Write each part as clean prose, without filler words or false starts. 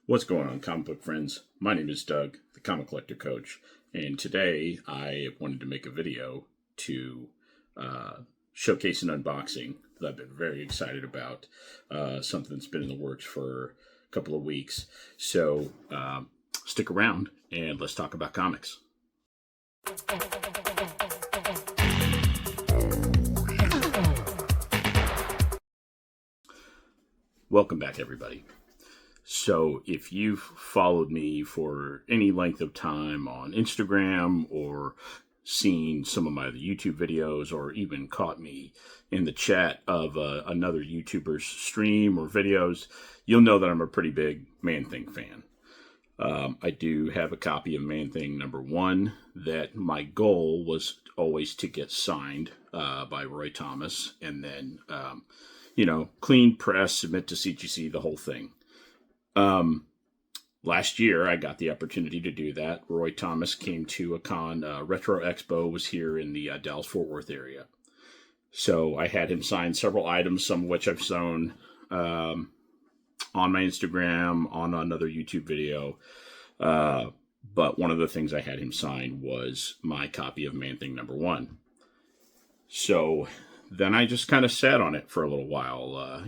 What's going on, comic book friends? My name is Doug, the Comic Collector Coach, and today I wanted to make a video to showcase an unboxing that I've been very excited about, something that's been in the works for a couple of weeks. So stick around and let's talk about comics. Welcome back, everybody. So if you've followed me for any length of time on Instagram or seen some of my other YouTube videos or even caught me in the chat of another YouTuber's stream or videos, you'll know that I'm a pretty big Man-Thing fan. I do have a copy of Man-Thing #1 that my goal was always to get signed by Roy Thomas and then, clean press, submit to CGC, the whole thing. Last year, I got the opportunity to do that. Roy Thomas came to a con. Retro Expo was here in the Dallas-Fort Worth area. So I had him sign several items, some of which I've shown on my Instagram, on another YouTube video. But one of the things I had him sign was my copy of Man-Thing #1. So then I just kind of sat on it for a little while,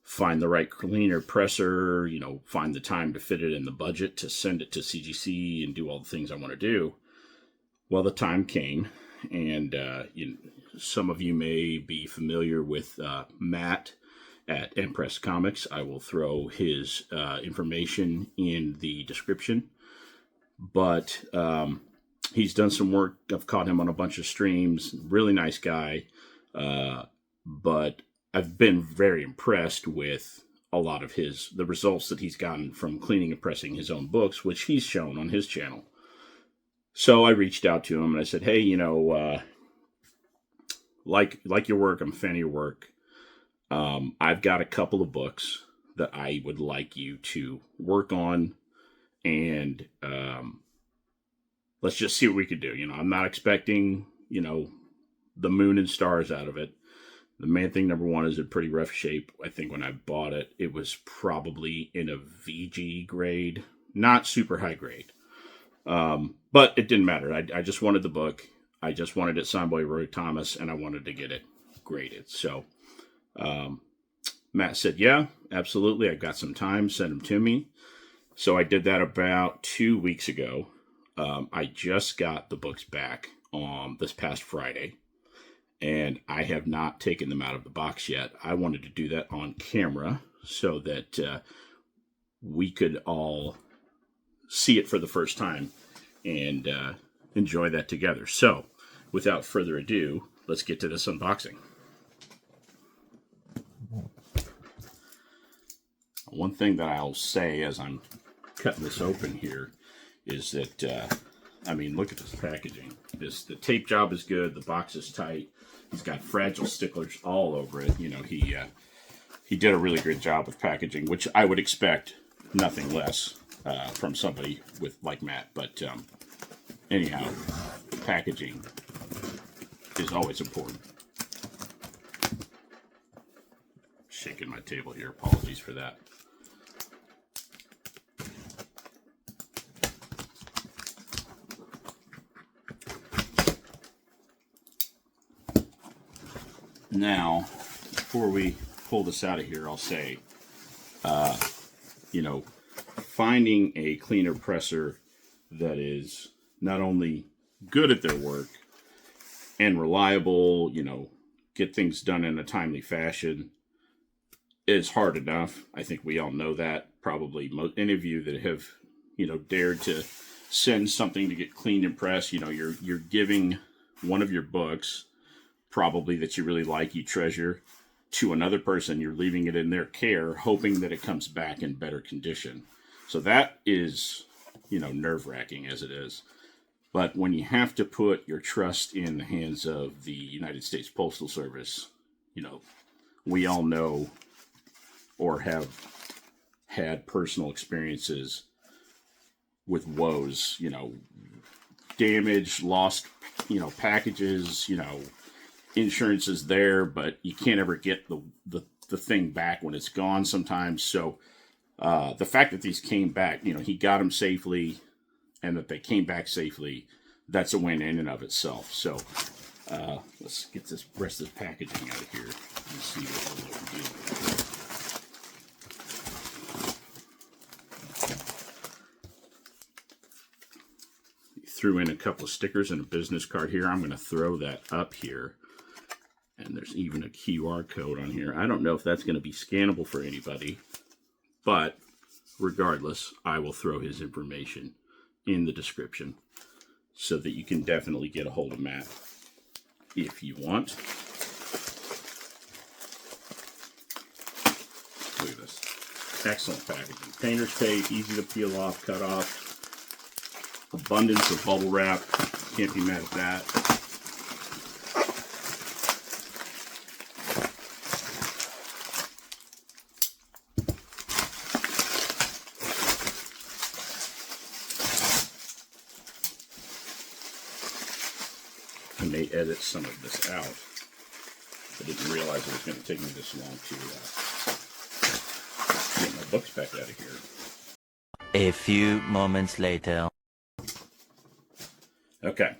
find the right cleaner presser, find the time to fit it in the budget to send it to CGC and do all the things I want to do. Well, the time came, and some of you may be familiar with Matt at Empress Comics. I will throw his information in the description. But he's done some work. I've caught him on a bunch of streams. Really nice guy. But I've been very impressed with a lot of the results that he's gotten from cleaning and pressing his own books, which he's shown on his channel. So I reached out to him and I said, hey, like your work, I'm a fan of your work. I've got a couple of books that I would like you to work on, and let's just see what we could do. I'm not expecting, the moon and stars out of it. The Man-Thing #1 is in pretty rough shape. I think when I bought it, it was probably in a VG grade, not super high grade. But it didn't matter. I just wanted the book. I just wanted it signed by Roy Thomas, and I wanted to get it graded. So Matt said, yeah, absolutely. I've got some time. Send them to me. So I did that about 2 weeks ago. I just got the books back on this past Friday. And I have not taken them out of the box yet. I wanted to do that on camera so that we could all see it for the first time and enjoy that together. So, without further ado, let's get to this unboxing. One thing that I'll say as I'm cutting this open here is that, look at this packaging. The tape job is good. The box is tight. He's got fragile sticklers all over it. He did a really good job with packaging, which I would expect nothing less from somebody like Matt. But anyhow, packaging is always important. Shaking my table here. Apologies for that. Now, before we pull this out of here, I'll say, finding a cleaner presser that is not only good at their work and reliable, get things done in a timely fashion is hard enough. I think we all know that. Probably any of you that have, dared to send something to get cleaned and pressed, you're giving one of your books probably that you really like, you treasure, to another person. You're leaving it in their care, hoping that it comes back in better condition. So that is, nerve-wracking as it is. But when you have to put your trust in the hands of the United States Postal Service, we all know or have had personal experiences with woes, damage, lost, packages, insurance is there, but you can't ever get the thing back when it's gone sometimes. So The fact that these came back, he got them safely, and that they came back safely, that's a win in and of itself. So let's get this rest of this packaging out of here and see what we're dealing with. Threw in a couple of stickers and a business card here. I'm going to throw that up here. And there's even a QR code on here. I don't know if that's going to be scannable for anybody, but regardless, I will throw his information in the description so that you can definitely get a hold of Matt if you want. Look at this. Excellent packaging. Painter's tape, easy to peel off, cut off. Abundance of bubble wrap. Can't be mad at that. I may edit some of this out. I didn't realize it was going to take me this long to get my books back out of here. A few moments later. Okay.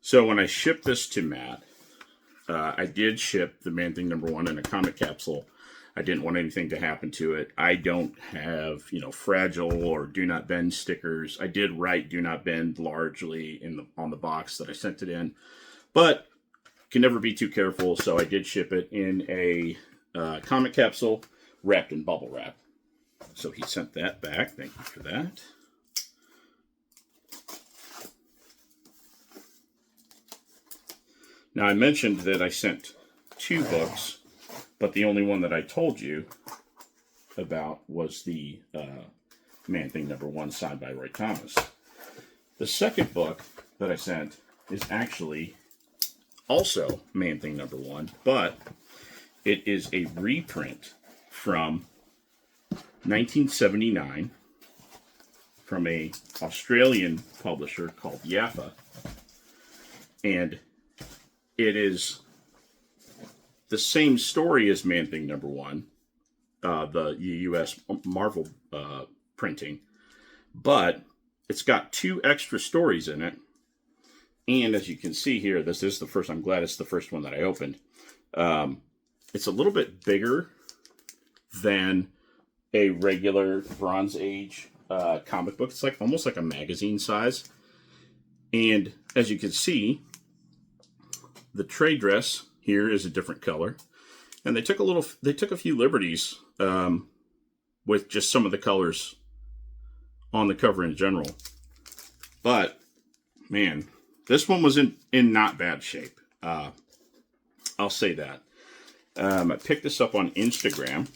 So when I shipped this to Matt, I did ship the Man-Thing #1 in a comic capsule. I didn't want anything to happen to it. I don't have, fragile or do not bend stickers. I did write do not bend largely on the box that I sent it in, but can never be too careful. So I did ship it in a comic capsule wrapped in bubble wrap. So he sent that back. Thank you for that. Now, I mentioned that I sent 2 books, but the only one that I told you about was the Man-Thing #1 signed by Roy Thomas. The second book that I sent is actually also Man-Thing #1, but it is a reprint from 1979 from a Australian publisher called Yaffa, and it is the same story as Man-Thing #1, the U.S. Marvel printing, but it's got 2 extra stories in it. And as you can see here, this is the first. I'm glad it's the first one that I opened. It's a little bit bigger than a regular Bronze Age comic book. It's like almost like a magazine size. And as you can see, the trade dress here is a different color, and they took a few liberties with just some of the colors on the cover in general. But man, this one was in not bad shape. I'll say that. I picked this up on Instagram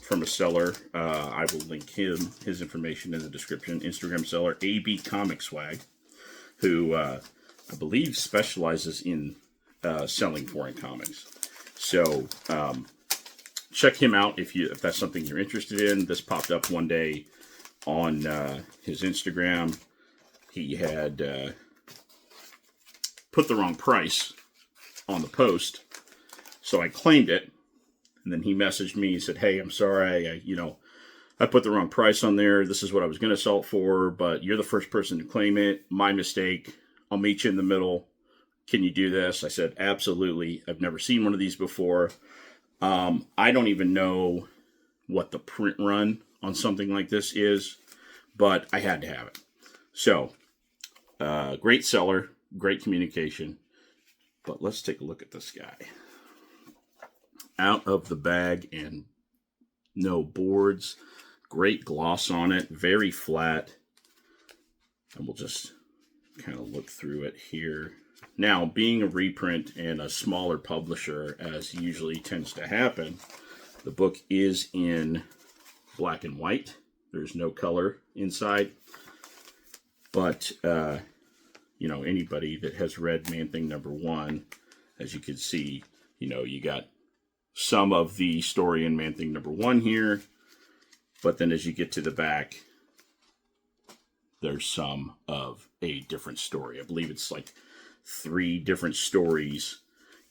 from a seller. I will link his information in the description. Instagram seller AB-Comicswag, who I believe specializes in selling foreign comics. So check him out if that's something you're interested in. This popped up one day on his Instagram. He had put the wrong price on the post, so I claimed it. And then he messaged me and said, "Hey, I'm sorry. I put the wrong price on there. This is what I was going to sell it for, but you're the first person to claim it. My mistake. I'll meet you in the middle. Can you do this?" I said, "Absolutely. I've never seen one of these before. I don't even know what the print run on something like this is, but I had to have it." So, great seller, great communication. But let's take a look at this guy. Out of the bag and no boards. Great gloss on it. Very flat. And we'll just kind of look through it here. Now, being a reprint and a smaller publisher, as usually tends to happen, the book is in black and white. There's no color inside. But, anybody that has read Man-Thing #1, as you can see, you got some of the story in Man-Thing #1 here. But then as you get to the back, there's some of a different story. I believe it's like 3 different stories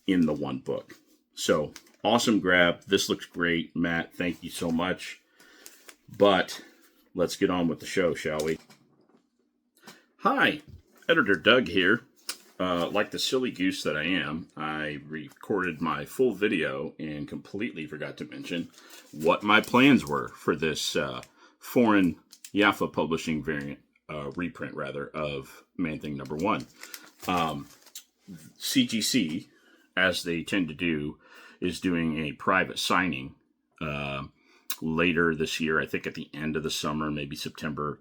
in the one book. So, awesome grab. This looks great. Matt, thank you so much. But let's get on with the show, shall we? Hi, Editor Doug here. Like the silly goose that I am, I recorded my full video and completely forgot to mention what my plans were for this foreign Yaffa publishing variant, reprint rather, of Man-Thing #1. CGC, as they tend to do, is doing a private signing later this year, I think at the end of the summer, maybe September,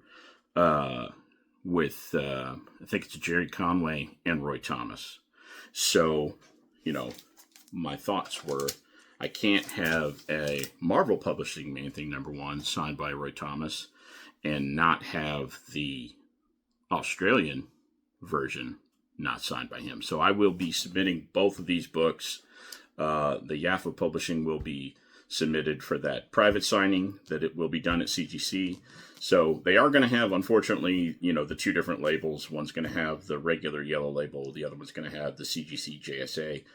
with, I think it's Jerry Conway and Roy Thomas. So, my thoughts were, I can't have a Marvel Publishing Man-Thing #1 signed by Roy Thomas and not have the Australian version not signed by him. So I will be submitting both of these books. The Yaffa Publishing will be submitted for that private signing that it will be done at CGC. So they are going to have, unfortunately, the two different labels. One's going to have the regular yellow label. The other one's going to have the CGC JSA.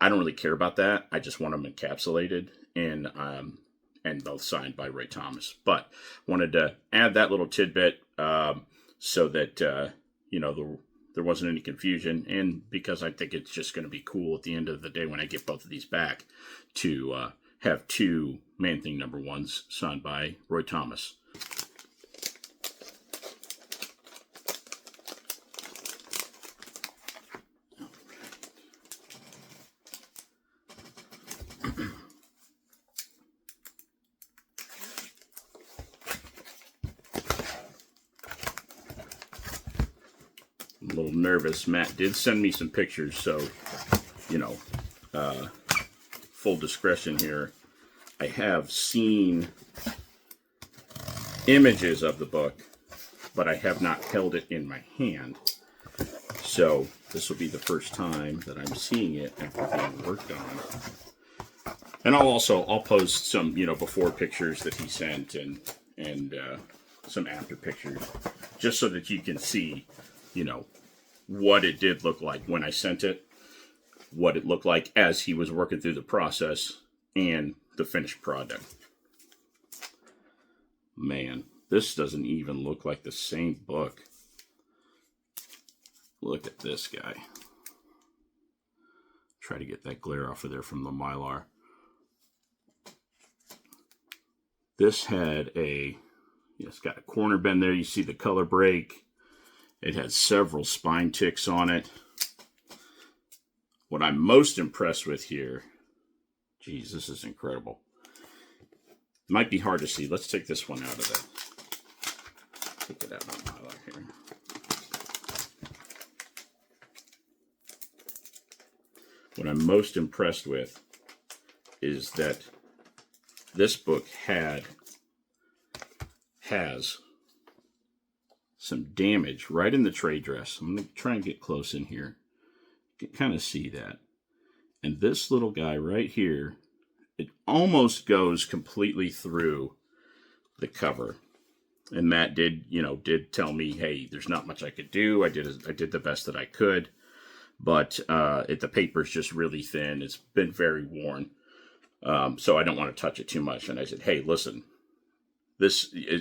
I don't really care about that. I just want them encapsulated and both signed by Roy Thomas. But wanted to add that little tidbit so that, there wasn't any confusion. And because I think it's just going to be cool at the end of the day when I get both of these back to have two Man-Thing #1s signed by Roy Thomas. I'm a little nervous. Matt did send me some pictures, so, full discretion here. I have seen images of the book, but I have not held it in my hand. So this will be the first time that I'm seeing it after being worked on. And I'll post some, before pictures that he sent and some after pictures, just so that you can see, what it did look like when I sent it, what it looked like as he was working through the process, and the finished product. Man, this doesn't even look like the same book. Look at this guy. Try to get that glare off of there from the Mylar. This had it's got a corner bend there. You see the color break. It has several spine ticks on it. What I'm most impressed with here, geez, this is incredible. Might be hard to see. Let's take this one out of that. Take it out on my light here. What I'm most impressed with is that this book has some damage right in the trade dress. I'm going to try and get close in here. You can kind of see that. And this little guy right here, it almost goes completely through the cover. And Matt did tell me, hey, there's not much I could do. I did the best that I could. But the paper's just really thin. It's been very worn. So I don't want to touch it too much. And I said, hey, listen,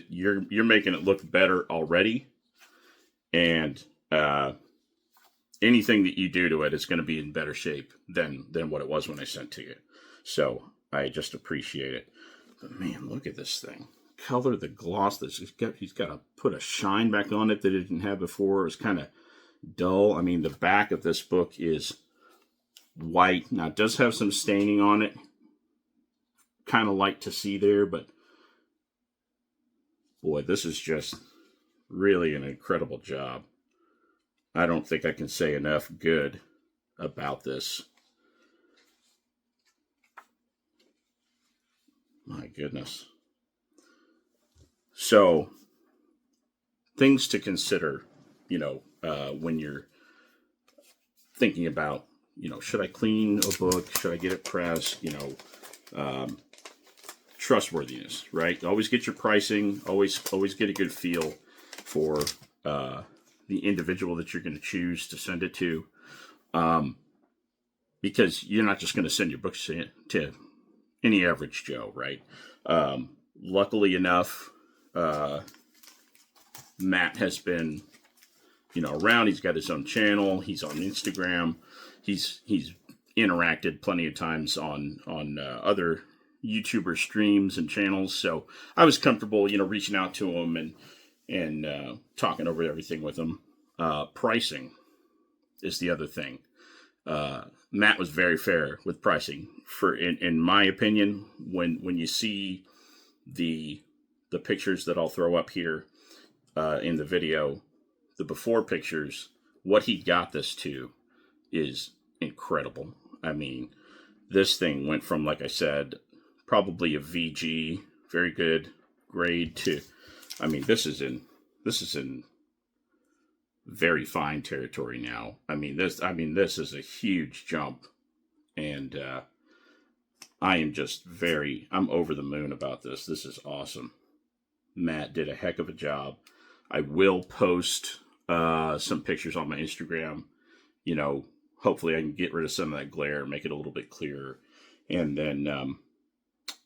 you're making it look better already. And anything that you do to it is going to be in better shape than what it was when I sent to you. So I just appreciate it. But man, look at this thing. Color, the gloss. He's got to put a shine back on it that it didn't have before. It was kind of dull. I mean, the back of this book is white. Now, it does have some staining on it. Kind of light to see there, but boy, this is just really an incredible job. I don't think I can say enough good about this. My goodness. So, things to consider, when you're thinking about, should I clean a book? Should I get it pressed? Trustworthiness, right? Always get your pricing. Always get a good feel for the individual that you're going to choose to send it to. because you're not just going to send your books to any average Joe, right? Luckily enough, Matt has been, around. He's got his own channel. He's on Instagram. He's interacted plenty of times on other YouTuber streams and channels. So I was comfortable, reaching out to him and talking over everything with him. Pricing is the other thing. Matt was very fair with pricing. In my opinion, when you see the pictures that I'll throw up here in the video, the before pictures, what he got this to is incredible. I mean, this thing went from, like I said, probably a VG, very good grade, to, I mean, this is in very fine territory now. This is a huge jump, and I'm over the moon about this. This is awesome. Matt did a heck of a job. I will post some pictures on my Instagram. Hopefully I can get rid of some of that glare and make it a little bit clearer. And then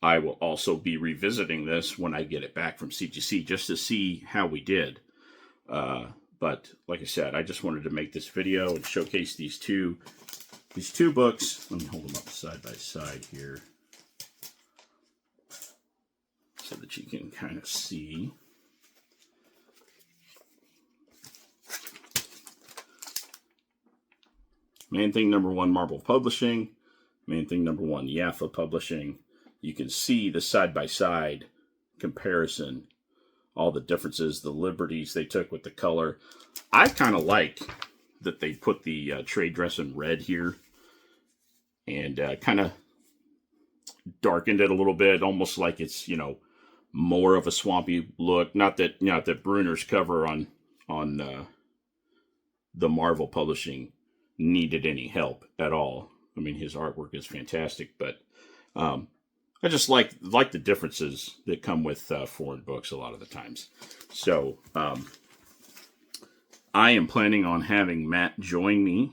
I will also be revisiting this when I get it back from CGC, just to see how we did. But like I said, I just wanted to make this video and showcase these two books. Let me hold them up side by side here so that you can kind of see. Man Thing #1, Marvel Publishing. Man Thing #1, Yaffa Publishing. You can see the side-by-side comparison, all the differences, the liberties they took with the color. I kind of like that they put the trade dress in red here and kind of darkened it a little bit, almost like it's, more of a swampy look. Not that Bruner's cover on the Marvel Publishing needed any help at all. I mean, his artwork is fantastic, but I just like the differences that come with foreign books a lot of the times. So I am planning on having Matt join me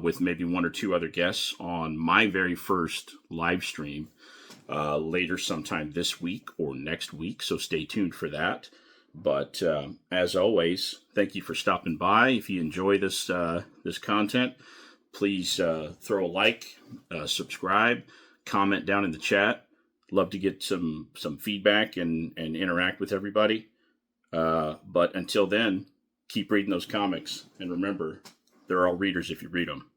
with maybe one or two other guests on my very first live stream later sometime this week or next week. So stay tuned for that. But as always, thank you for stopping by. If you enjoy this content, please throw a like, subscribe, comment down in the chat. Love to get some feedback and interact with everybody. But until then, keep reading those comics. And remember, they're all readers if you read them.